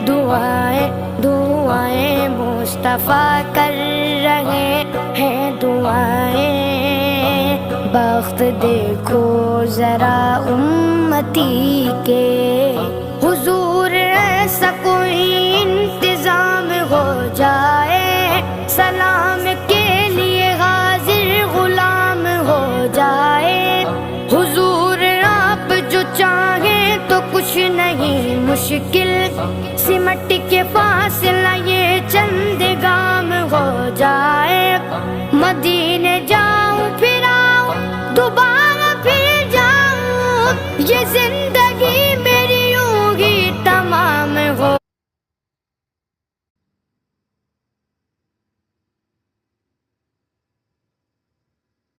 دعائیں دعائیں مصطفیٰ کر رہے ہیں دعائیں، بخت دیکھو ذرا امتی کے، حضور ایسا کوئی انتظام ہو جائے، سلام کے لیے حاضر غلام ہو جائے، حضور آپ جو چاہیں تو کچھ نہیں مشکل، سمٹ کے فاصلہ یہ چند گام ہو جائے، مدینے جا